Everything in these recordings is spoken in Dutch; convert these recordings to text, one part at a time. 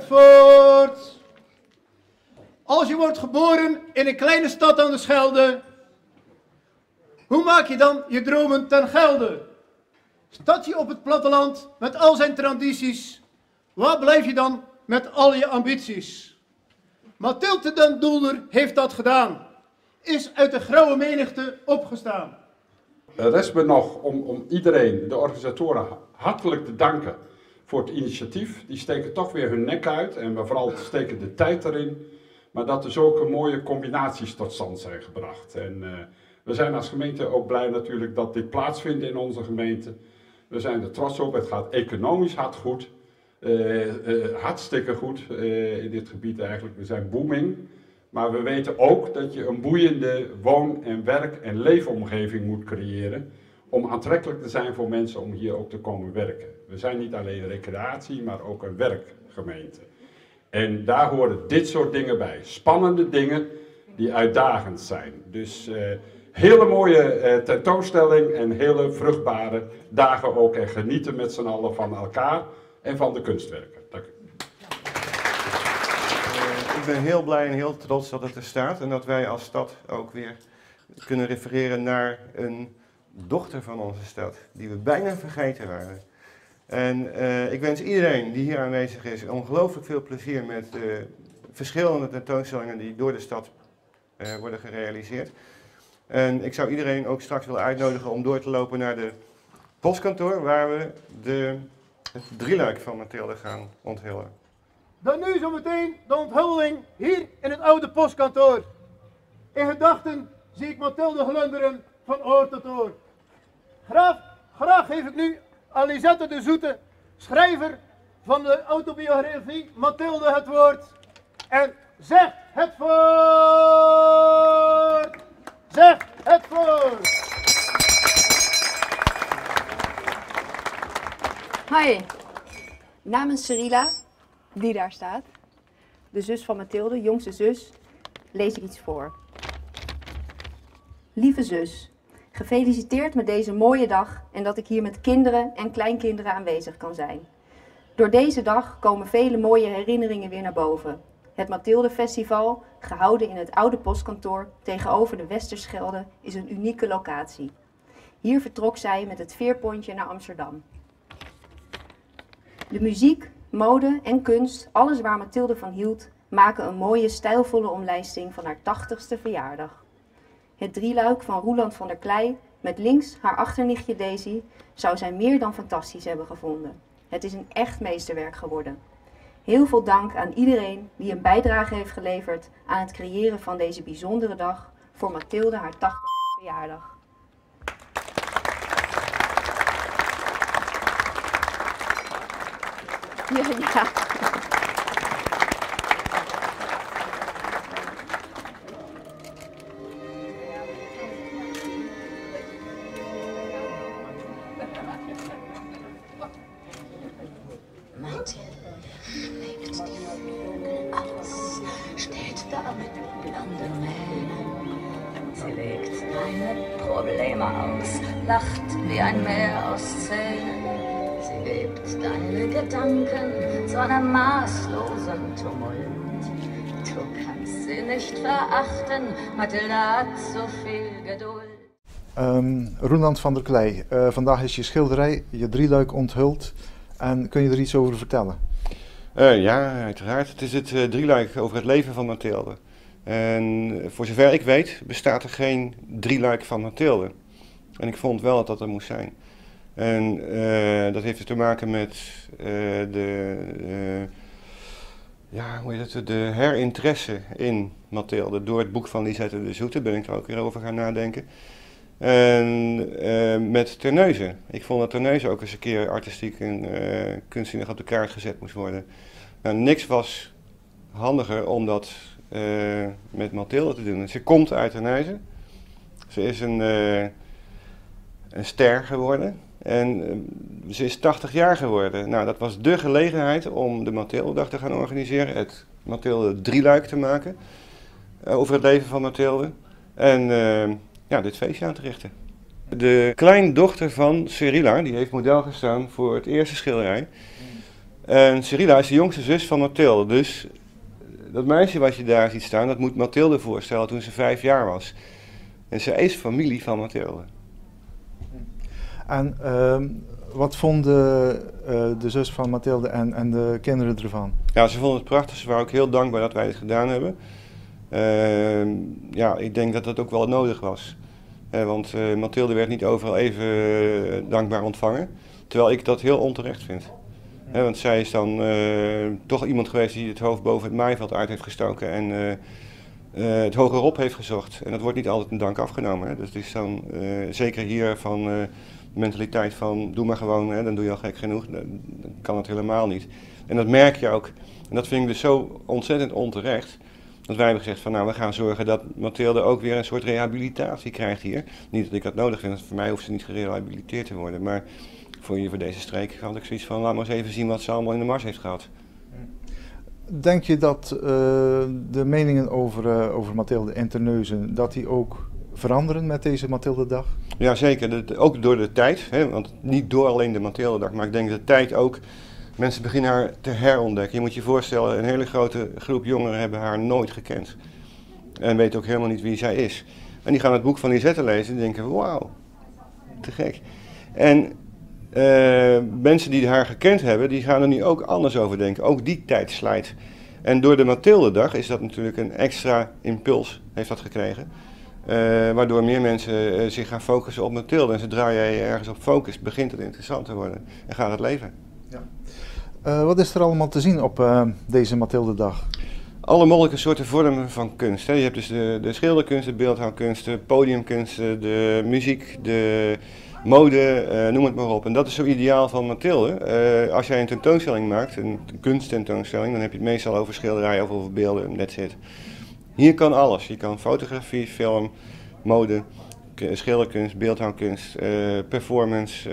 het voort. Als je wordt geboren in een kleine stad aan de Schelde, hoe maak je dan je dromen ten gelde? Stad je op het platteland met al zijn tradities, waar blijf je dan met al je ambities? Mathilde den Doelder heeft dat gedaan, is uit de grauwe menigte opgestaan. Er rest me nog om iedereen, de organisatoren, hartelijk te danken voor het initiatief. Die steken toch weer hun nek uit en we vooral steken de tijd erin. Maar dat er zulke mooie combinaties tot stand zijn gebracht. En we zijn als gemeente ook blij natuurlijk dat dit plaatsvindt in onze gemeente. We zijn er trots op, het gaat economisch hard goed. Hartstikke goed in dit gebied eigenlijk. We zijn booming. Maar we weten ook dat je een boeiende woon- en werk- en leefomgeving moet creëren. Om aantrekkelijk te zijn voor mensen om hier ook te komen werken. We zijn niet alleen recreatie, maar ook een werkgemeente. En daar horen dit soort dingen bij. Spannende dingen die uitdagend zijn. Dus hele mooie tentoonstelling en hele vruchtbare dagen ook. En genieten met z'n allen van elkaar en van de kunstwerken. Dank u. Ik ben heel blij en heel trots dat het er staat. En dat wij als stad ook weer kunnen refereren naar een dochter van onze stad. Die we bijna vergeten waren. En ik wens iedereen die hier aanwezig is ongelooflijk veel plezier met de verschillende tentoonstellingen die door de stad worden gerealiseerd. En ik zou iedereen ook straks willen uitnodigen om door te lopen naar de postkantoor waar we het drieluik van Mathilde gaan onthullen. Dan nu zometeen de onthulling hier in het oude postkantoor. In gedachten zie ik Mathilde glunderen van oor tot oor. Graag geef ik nu aan Lisette de Zoete, schrijver van de autobiografie Mathilde, het woord. En zeg het voort! Zeg het voort! Hoi, namens Cyrilla, die daar staat, de zus van Mathilde, jongste zus, lees ik iets voor. Lieve zus, gefeliciteerd met deze mooie dag en dat ik hier met kinderen en kleinkinderen aanwezig kan zijn. Door deze dag komen vele mooie herinneringen weer naar boven. Het Mathilde Festival, gehouden in het oude postkantoor tegenover de Westerschelde, is een unieke locatie. Hier vertrok zij met het veerpontje naar Amsterdam. De muziek, mode en kunst, alles waar Mathilde van hield, maken een mooie stijlvolle omlijsting van haar 80ste verjaardag. Het drieluik van Roeland van der Klei, met links haar achternichtje Daisy, zou zij meer dan fantastisch hebben gevonden. Het is een echt meesterwerk geworden. Heel veel dank aan iedereen die een bijdrage heeft geleverd aan het creëren van deze bijzondere dag voor Mathilde haar 80ste verjaardag. Ja. Mathilde schlägt die Flügel aus, steht da mit blonden Mähnen. Sie legt deine Probleme aus, lacht wie ein Meer aus Zähnen. Sie webt deine Gedanken zu einem maßlosen Tumult. Du kannst sie nicht verachten, Mathilde hat so viel Geduld. Roeland van der Klei, vandaag is je schilderij, je drieluik onthuld. En kun je er iets over vertellen? Ja, uiteraard. Het is het drieluik over het leven van Mathilde. En voor zover ik weet bestaat er geen drieluik van Mathilde. En ik vond wel dat dat er moest zijn. En dat heeft te maken met de herinteresse in Mathilde. Door het boek van Lisette de Zoete ben ik er ook weer over gaan nadenken. En met Terneuzen. Ik vond dat Terneuzen ook eens een keer artistiek en kunstzinnig op de kaart gezet moest worden. Nou, niks was handiger om dat met Mathilde te doen. Ze komt uit Terneuzen. Ze is een ster geworden. En ze is 80 jaar geworden. Nou, dat was dé gelegenheid om de Mathilde-dag te gaan organiseren. Het Mathilde-drieluik te maken. Over het leven van Mathilde. En dit feestje aan te richten. De kleindochter van Cyrilla, die heeft model gestaan voor het eerste schilderij. En Cyrilla is de jongste zus van Mathilde. Dus dat meisje wat je daar ziet staan, dat moet Mathilde voorstellen toen ze 5 jaar was. En ze is familie van Mathilde. En wat vonden de zus van Mathilde en de kinderen ervan? Ja, ze vonden het prachtig. Ze waren ook heel dankbaar dat wij dit gedaan hebben. Ja, ik denk dat dat ook wel nodig was. Want Mathilde werd niet overal even dankbaar ontvangen. Terwijl ik dat heel onterecht vind. Want zij is dan toch iemand geweest die het hoofd boven het maaiveld uit heeft gestoken en het hogerop heeft gezocht. En dat wordt niet altijd een dank afgenomen. Hè. Dus het is dan zeker hier van de mentaliteit van doe maar gewoon, hè, dan doe je al gek genoeg. Dan kan het helemaal niet. En dat merk je ook. En dat vind ik dus zo ontzettend onterecht. Dat wij hebben gezegd van nou, we gaan zorgen dat Mathilde ook weer een soort rehabilitatie krijgt hier. Niet dat ik dat nodig vind, want voor mij hoeft ze niet gerehabiliteerd te worden. Maar voor deze streek had ik zoiets van laat maar eens even zien wat ze allemaal in de mars heeft gehad. Denk je dat de meningen over Mathilde in Terneuzen, dat die ook veranderen met deze Mathildedag? Ja, zeker. Ook door de tijd. Hè? Want niet door alleen de Mathildedag, maar ik denk dat de tijd ook. Mensen beginnen haar te herontdekken. Je moet je voorstellen, een hele grote groep jongeren hebben haar nooit gekend. En weten ook helemaal niet wie zij is. En die gaan het boek van Lisette lezen en denken, wauw, te gek. En mensen die haar gekend hebben, die gaan er nu ook anders over denken. Ook die tijd slijt. En door de Mathildedag is dat natuurlijk een extra impuls, heeft dat gekregen. Waardoor meer mensen zich gaan focussen op Mathilde. En zodra jij ergens op focust, begint het interessant te worden. En gaat het leven. Ja. Wat is er allemaal te zien op deze Mathildedag? Alle mogelijke soorten vormen van kunst. Hè. Je hebt dus de schilderkunst, de beeldhouwkunst, de podiumkunst, de muziek, de mode, noem het maar op. En dat is zo ideaal van Mathilde. Als jij een tentoonstelling maakt, een kunsttentoonstelling, dan heb je het meestal over schilderijen of over beelden, that's it. Hier kan alles. Je kan fotografie, film, mode, schilderkunst, beeldhouwkunst, performance,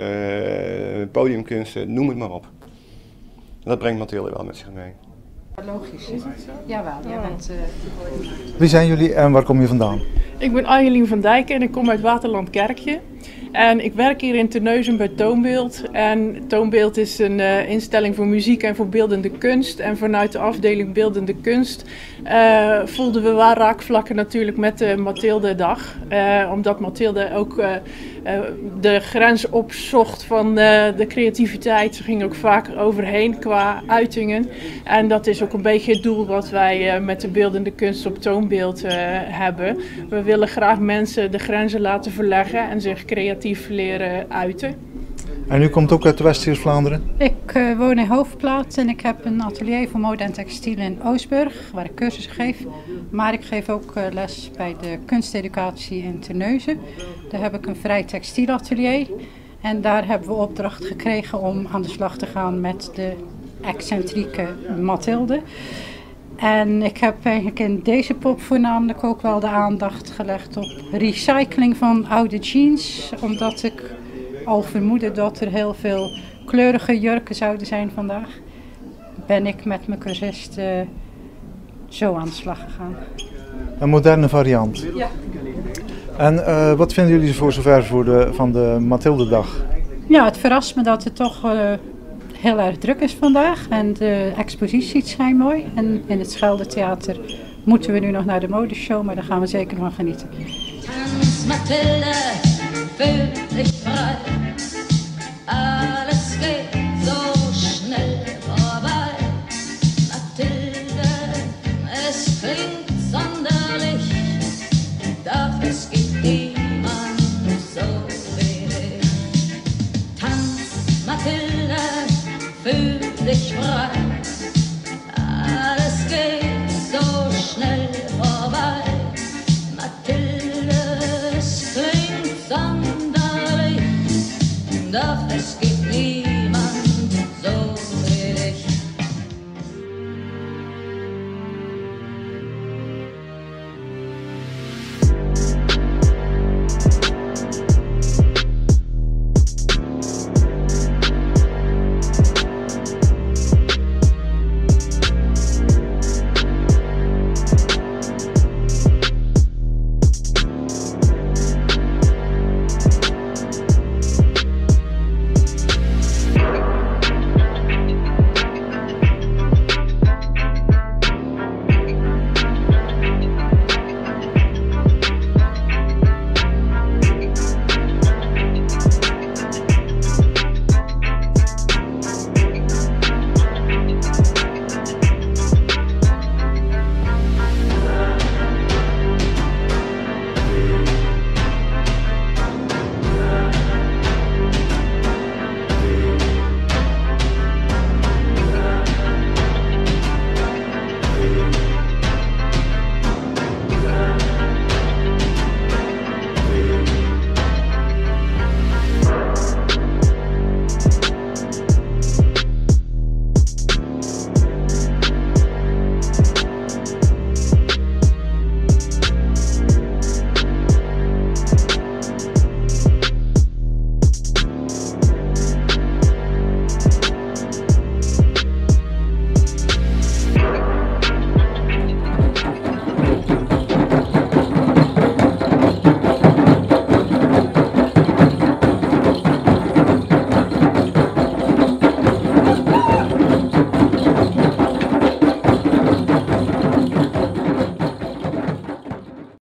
podiumkunst, noem het maar op. Dat brengt Mathilde wel met zich mee. Logisch, is het zo? Jawel, jij bent... Wie zijn jullie en waar kom je vandaan? Ik ben Arjelien van Dijken en ik kom uit Waterland Kerkje. En ik werk hier in Terneuzen bij Toonbeeld. En Toonbeeld is een instelling voor muziek en voor beeldende kunst. En vanuit de afdeling beeldende kunst voelden we waar raakvlakken natuurlijk met de Mathildedag. Omdat Mathilde ook de grens opzocht van de creativiteit. Ze ging ook vaak overheen qua uitingen. En dat is ook een beetje het doel wat wij met de beeldende kunst op Toonbeeld hebben. We willen graag mensen de grenzen laten verleggen en zich creatief leren uiten. En u komt ook uit West-Vlaanderen? Ik woon in Hoofdplaat en ik heb een atelier voor mode en textiel in Oostburg, waar ik cursussen geef. Maar ik geef ook les bij de kunsteducatie in Terneuzen. Daar heb ik een vrij textielatelier. En daar hebben we opdracht gekregen om aan de slag te gaan met de excentrieke Mathilde. En ik heb eigenlijk in deze pop voornamelijk ook wel de aandacht gelegd op recycling van oude jeans. Omdat ik al vermoedde dat er heel veel kleurige jurken zouden zijn vandaag. Ben ik met mijn cursist zo aan de slag gegaan. Een moderne variant. Ja. En wat vinden jullie voor zover van de Mathildedag? Ja, het verrast me dat het toch heel erg druk is vandaag. En de exposities zijn mooi. En in het Scheldetheater moeten we nu nog naar de modeshow, maar daar gaan we zeker van genieten. Tanz, Mathilde, fühl dich frei. Alles geht so schnell vorbei. Mathilde, es klingt sonderlich, doch es gibt niemand so wie dich. Tanz, Mathilde, fühl dich frei. Alles geht so schnell vorbei. Mathilde, es klingt sonderlich, doch es geht